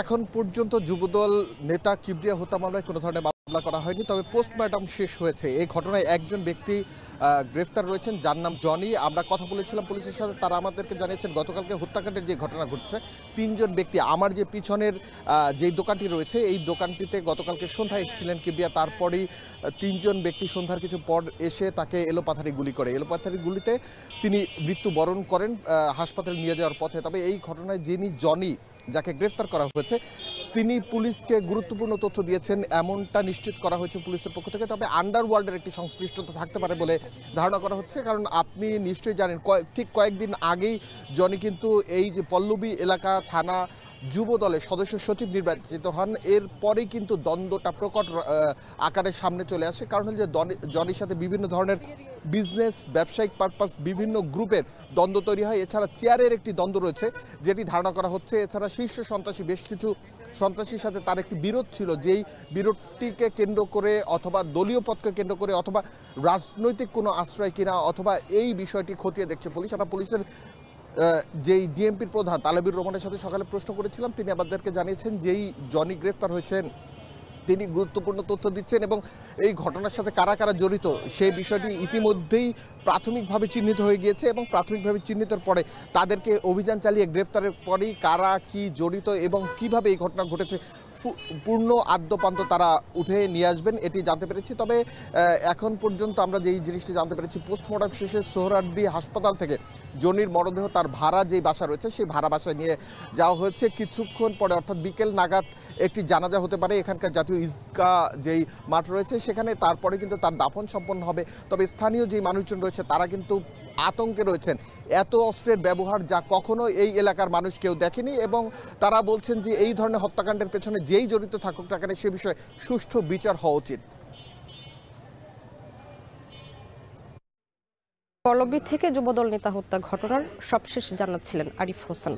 এখন পর্যন্ত যুবদল নেতা কিবরিয়া হত্যা মামলায় কোনো ধরনের মামলা করা হয়নি, তবে পোস্টমর্টম শেষ হয়েছে। এই ঘটনায় একজন ব্যক্তি গ্রেফতার রয়েছেন, যার নাম জনি। আমরা কথা বলেছিলাম পুলিশের সাথে, তারা আমাদেরকে জানিয়েছেন গতকালকে হত্যাকাণ্ডের যে ঘটনা ঘটছে, তিনজন ব্যক্তি, আমার যে পিছনের যেই দোকানটি রয়েছে এই দোকানটিতে গতকালকে সন্ধ্যায় এসেছিলেন কিবরিয়া। তারপরেই তিনজন ব্যক্তি সন্ধ্যার কিছু পর এসে তাকে এলোপাথারি গুলি করে। এলোপাথারি গুলিতে তিনি মৃত্যুবরণ করেন হাসপাতালে নিয়ে যাওয়ার পথে। তবে এই ঘটনায় যিনি জনি, যাকে গ্রেফতার করা হয়েছে, তিনি পুলিশকে গুরুত্বপূর্ণ তথ্য দিয়েছেন এমনটা নিশ্চিত করা হয়েছে পুলিশের পক্ষ থেকে। তবে আন্ডারওয়ার্ল্ডের একটি সংশ্লিষ্টতা থাকতে পারে বলে ধারণা করা হচ্ছে, কারণ আপনি নিশ্চয়ই জানেন ঠিক কয়েকদিন আগেই জনি কিন্তু এই যে পল্লবী এলাকা থানা যুব দলের সদস্য সচিব নির্বাচিত হন। এরপরেই কিন্তু দ্বন্দ্বটা প্রকট আকারে সামনে চলে আসে, কারণ হল যে জনির সাথে বিভিন্ন ধরনের বিজনেস, ব্যবসায়িক পারপাস, বিভিন্ন গ্রুপের দ্বন্দ্ব তৈরি হয়। এছাড়া চেয়ারের একটি দ্বন্দ্ব রয়েছে যেটি ধারণা করা হচ্ছে। এছাড়া শীর্ষ সন্ত্রাসী বেশ কিছু সন্ত্রাসীর সাথে তার একটি বিরোধ ছিল, যেই বিরোধটিকে কেন্দ্র করে অথবা দলীয় পথকে কেন্দ্র করে অথবা রাজনৈতিক কোনো আশ্রয় কিনা অথবা এই বিষয়টি খতিয়ে দেখছে পুলিশ। আমরা পুলিশের যেই ডিএমপির প্রধান তালেবুর রহমানের সাথে সকালে প্রশ্ন করেছিলাম, তিনি আমাদেরকে জানিয়েছেন যেই জনি গ্রেফতার হয়েছেন তিনি গুরুত্বপূর্ণ তথ্য দিচ্ছেন এবং এই ঘটনার সাথে কারা কারা জড়িত সেই বিষয়টি ইতিমধ্যেই প্রাথমিকভাবে চিহ্নিত হয়ে গিয়েছে এবং প্রাথমিকভাবে চিহ্নিতের পরে তাদেরকে অভিযান চালিয়ে গ্রেফতারের পরেই কারা কি জড়িত এবং কিভাবে এই ঘটনা ঘটেছে পূর্ণ আদ্যপান্ত তারা উঠে নিয়ে আসবেন, এটি জানতে পেরেছি। তবে এখন পর্যন্ত আমরা যেই জিনিসটি জানতে পেরেছি, পোস্টমর্টম শেষে সোহরাওয়ার্দী হাসপাতাল থেকে জনির মরদেহ তার ভাড়া যেই বাসা রয়েছে সেই ভাড়া বাসায় নিয়ে যাওয়া হয়েছে। কিছুক্ষণ পরে অর্থাৎ বিকেল নাগাদ একটি জানাজা হতে পারে এখানকার জাতীয় ঈদগাহ যেই মাঠ রয়েছে সেখানে, তারপরে কিন্তু তার দাফন সম্পন্ন হবে। তবে স্থানীয় যেই মানুষজন রয়েছে তারা কিন্তু আতঙ্কে রয়েছেন। এত অস্ত্রের ব্যবহার যা কখনো এই এলাকার মানুষ কেউ দেখেনি এবং তারা বলছেন যে এই ধরনের হত্যাকাণ্ডের পেছনে যেই জড়িত থাকুক না কেন সে বিষয়ে সুষ্ঠু বিচার হওয়া উচিত। পল্লবী থেকে যুবদল নেতা হত্যা ঘটনার সবশেষ জানাচ্ছিলেন আরিফ হোসেন।